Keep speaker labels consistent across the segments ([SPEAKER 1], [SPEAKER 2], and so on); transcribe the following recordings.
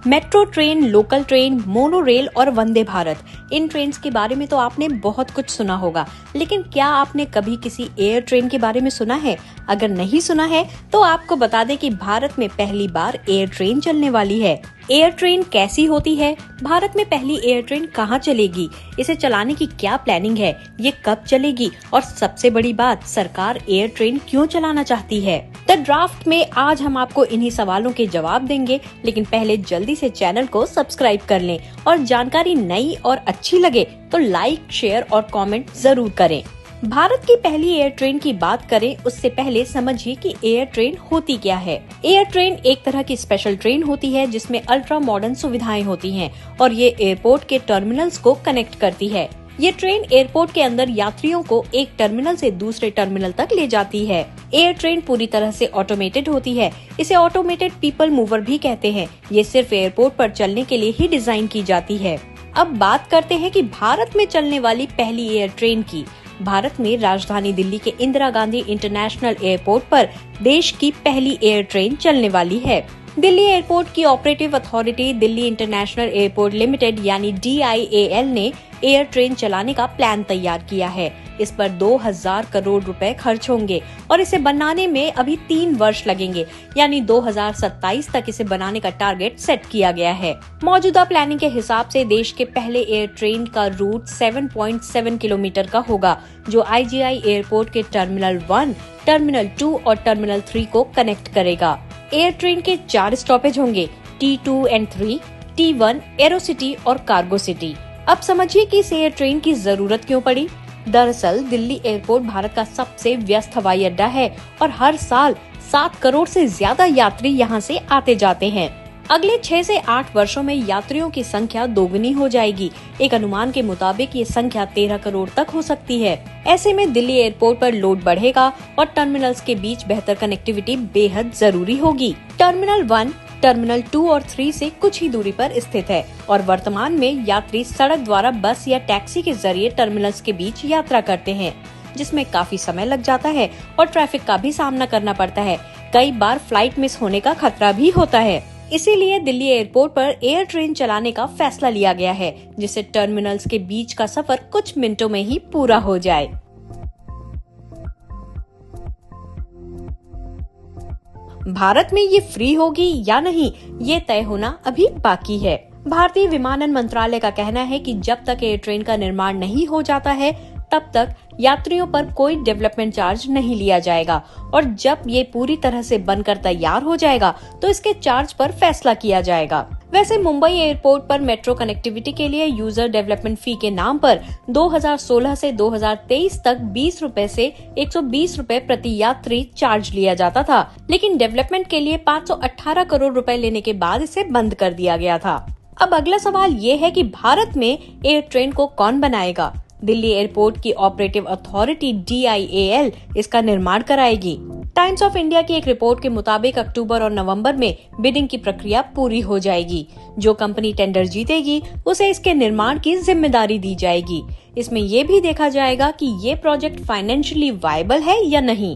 [SPEAKER 1] Metro train, local train, mono rail और वंदे भारत, इन train के बारे में तो आपने बहुत कुछ सुना होगा, लेकिन क्या आपने कभी किसी एयर ट्रेन के बारे में सुना है? अगर नहीं सुना है तो आपको बता दें कि भारत में पहली बार एयर ट्रेन चलने वाली है। एयर ट्रेन कैसी होती है? भारत में पहली एयर ट्रेन कहाँ चलेगी? इसे चलाने की क्या प्लानिंग है? ये कब चलेगी? और सबसे बड़ी बात, सरकार एयर ट्रेन क्यों चलाना चाहती है? द ड्राफ्ट में आज हम आपको इन्हीं सवालों के जवाब देंगे, लेकिन पहले जल्दी से चैनल को सब्सक्राइब कर लें और जानकारी नई और अच्छी लगे तो लाइक, शेयर और कमेंट जरूर करें। भारत की पहली एयर ट्रेन की बात करें उससे पहले समझिए कि एयर ट्रेन होती क्या है। एयर ट्रेन एक तरह की स्पेशल ट्रेन होती है जिसमें अल्ट्रा मॉडर्न सुविधाएं होती हैं और ये एयरपोर्ट के टर्मिनल्स को कनेक्ट करती है। ये ट्रेन एयरपोर्ट के अंदर यात्रियों को एक टर्मिनल से दूसरे टर्मिनल तक ले जाती है। एयर ट्रेन पूरी तरह से ऑटोमेटेड होती है। इसे ऑटोमेटेड पीपल मूवर भी कहते हैं। ये सिर्फ एयरपोर्ट पर चलने के लिए ही डिजाइन की जाती है। अब बात करते हैं कि भारत में चलने वाली पहली एयर ट्रेन की। भारत में राजधानी दिल्ली के इंदिरा गांधी इंटरनेशनल एयरपोर्ट पर देश की पहली एयर ट्रेन चलने वाली है। दिल्ली एयरपोर्ट की operative authority Delhi international airport limited यानी DIAL ने एयर ट्रेन चलाने का प्लान तैयार किया है। इस पर 2000 करोड़ रुपए खर्च होंगे और इसे बनाने में अभी 3 वर्ष लगेंगे, यानी 2027 तक इसे बनाने का टारगेट सेट किया गया है। मौजूदा प्लानिंग के हिसाब से देश के पहले एयर ट्रेन का रूट 7.7 किलोमीटर का होगा, जो IGI एयरपोर्ट के टर्मिनल 1, टर्मिनल 2 और टर्मिनल 3 को कनेक्ट करेगा। एयर ट्रेन के 4 स्टॉपेज होंगे, T2 and 3, T1, एरोसिटी और कार्गो सिटी। अब समझिए कि इस एयर ट्रेन की जरूरत क्यों पड़ी। दरअसल दिल्ली एयरपोर्ट भारत का सबसे व्यस्त हवाई अड्डा है और हर साल 7 करोड़ से ज्यादा यात्री यहाँ से आते जाते हैं। अगले 6 से 8 वर्षों में यात्रियों की संख्या दोगुनी हो जाएगी। एक अनुमान के मुताबिक ये संख्या 13 करोड़ तक हो सकती है। ऐसे में दिल्ली एयरपोर्ट पर लोड बढ़ेगा और टर्मिनल्स के बीच बेहतर कनेक्टिविटी बेहद जरूरी होगी। टर्मिनल 1, टर्मिनल 2 और 3 से कुछ ही दूरी पर स्थित है और वर्तमान में यात्री सड़क द्वारा बस या टैक्सी के जरिए टर्मिनल्स के बीच यात्रा करते हैं, जिसमें काफी समय लग जाता है और ट्रैफिक का भी सामना करना पड़ता है। कई बार फ्लाइट मिस होने का खतरा भी होता है। इसीलिए दिल्ली एयरपोर्ट पर एयर ट्रेन चलाने का फैसला लिया गया है, जिससे टर्मिनल्स के बीच का सफर कुछ मिनटों में ही पूरा हो जाए। भारत में ये फ्री होगी या नहीं, ये तय होना अभी बाकी है। भारतीय विमानन मंत्रालय का कहना है कि जब तक एयर ट्रेन का निर्माण नहीं हो जाता है तब तक यात्रियों पर कोई डेवलपमेंट चार्ज नहीं लिया जाएगा और जब ये पूरी तरह से बनकर तैयार हो जाएगा तो इसके चार्ज पर फैसला किया जाएगा। वैसे मुंबई एयरपोर्ट पर मेट्रो कनेक्टिविटी के लिए यूजर डेवलपमेंट फी के नाम पर 2016 से 2023 तक 20 रुपए से 120 रुपए प्रति यात्री चार्ज लिया जाता था, लेकिन डेवलपमेंट के लिए 518 करोड़ रुपए लेने के बाद इसे बंद कर दिया गया था। अब अगला सवाल ये है कि भारत में एयर ट्रेन को कौन बनाएगा? दिल्ली एयरपोर्ट की ऑपरेटिव अथॉरिटी DIAL इसका निर्माण कराएगी। टाइम्स ऑफ इंडिया की एक रिपोर्ट के मुताबिक अक्टूबर और नवंबर में बिडिंग की प्रक्रिया पूरी हो जाएगी। जो कंपनी टेंडर जीतेगी उसे इसके निर्माण की जिम्मेदारी दी जाएगी। इसमें ये भी देखा जाएगा कि ये प्रोजेक्ट फाइनेंशियली वायबल है या नहीं।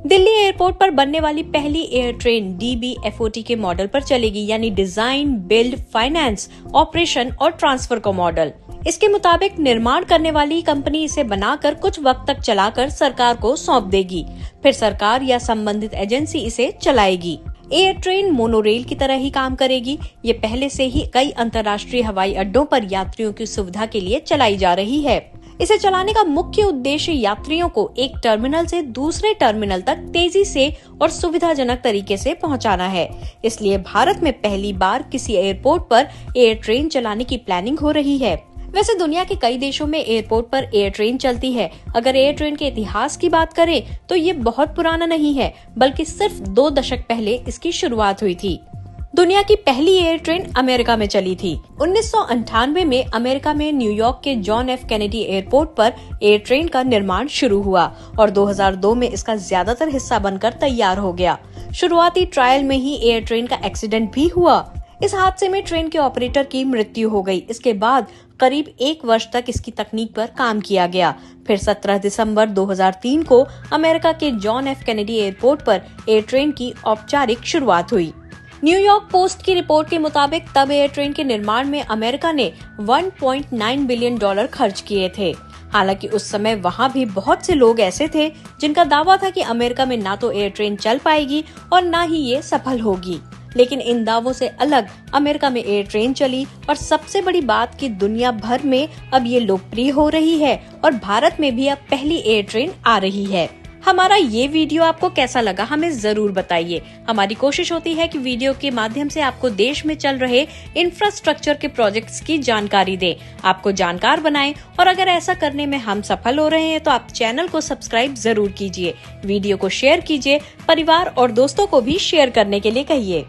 [SPEAKER 1] दिल्ली एयरपोर्ट पर बनने वाली पहली एयर ट्रेन DBFOT के मॉडल पर चलेगी, यानी डिजाइन, बिल्ड, फाइनेंस, ऑपरेशन और ट्रांसफर का मॉडल। इसके मुताबिक निर्माण करने वाली कंपनी इसे बनाकर कुछ वक्त तक चलाकर सरकार को सौंप देगी। फिर सरकार या संबंधित एजेंसी इसे चलाएगी। एयर ट्रेन मोनोरेल की तरह ही काम करेगी। ये पहले से ही कई अंतर्राष्ट्रीय हवाई अड्डों पर यात्रियों की सुविधा के लिए चलाई जा रही है। इसे चलाने का मुख्य उद्देश्य यात्रियों को एक टर्मिनल से दूसरे टर्मिनल तक तेजी से और सुविधाजनक तरीके से पहुंचाना है। इसलिए भारत में पहली बार किसी एयरपोर्ट पर एयर ट्रेन चलाने की प्लानिंग हो रही है। वैसे दुनिया के कई देशों में एयरपोर्ट पर एयर ट्रेन चलती है। अगर एयर ट्रेन के इतिहास की बात करें तो ये बहुत पुराना नहीं है, बल्कि सिर्फ 2 दशक पहले इसकी शुरुआत हुई थी। दुनिया की पहली एयर ट्रेन अमेरिका में चली थी। 1998 में अमेरिका में न्यूयॉर्क के जॉन एफ कैनेडी एयरपोर्ट पर एयर ट्रेन का निर्माण शुरू हुआ और 2002 में इसका ज्यादातर हिस्सा बनकर तैयार हो गया। शुरुआती ट्रायल में ही एयर ट्रेन का एक्सीडेंट भी हुआ। इस हादसे में ट्रेन के ऑपरेटर की मृत्यु हो गई। इसके बाद करीब 1 वर्ष तक इसकी तकनीक पर काम किया गया। फिर 17 दिसंबर 2003 को अमेरिका के जॉन एफ कैनेडी एयरपोर्ट पर एयर ट्रेन की औपचारिक शुरुआत हुई। न्यूयॉर्क पोस्ट की रिपोर्ट के मुताबिक तब एयर ट्रेन के निर्माण में अमेरिका ने $1.9 बिलियन खर्च किए थे। हालांकि उस समय वहां भी बहुत से लोग ऐसे थे जिनका दावा था कि अमेरिका में ना तो एयर ट्रेन चल पाएगी और ना ही ये सफल होगी। लेकिन इन दावों से अलग अमेरिका में एयर ट्रेन चली और सबसे बड़ी बात कि दुनिया भर में अब ये लोकप्रिय हो रही है और भारत में भी अब पहली एयर ट्रेन आ रही है। हमारा ये वीडियो आपको कैसा लगा हमें जरूर बताइए। हमारी कोशिश होती है कि वीडियो के माध्यम से आपको देश में चल रहे इंफ्रास्ट्रक्चर के प्रोजेक्ट्स की जानकारी दें, आपको जानकार बनाएं और अगर ऐसा करने में हम सफल हो रहे हैं तो आप चैनल को सब्सक्राइब जरूर कीजिए, वीडियो को शेयर कीजिए, परिवार और दोस्तों को भी शेयर करने के लिए कहिए।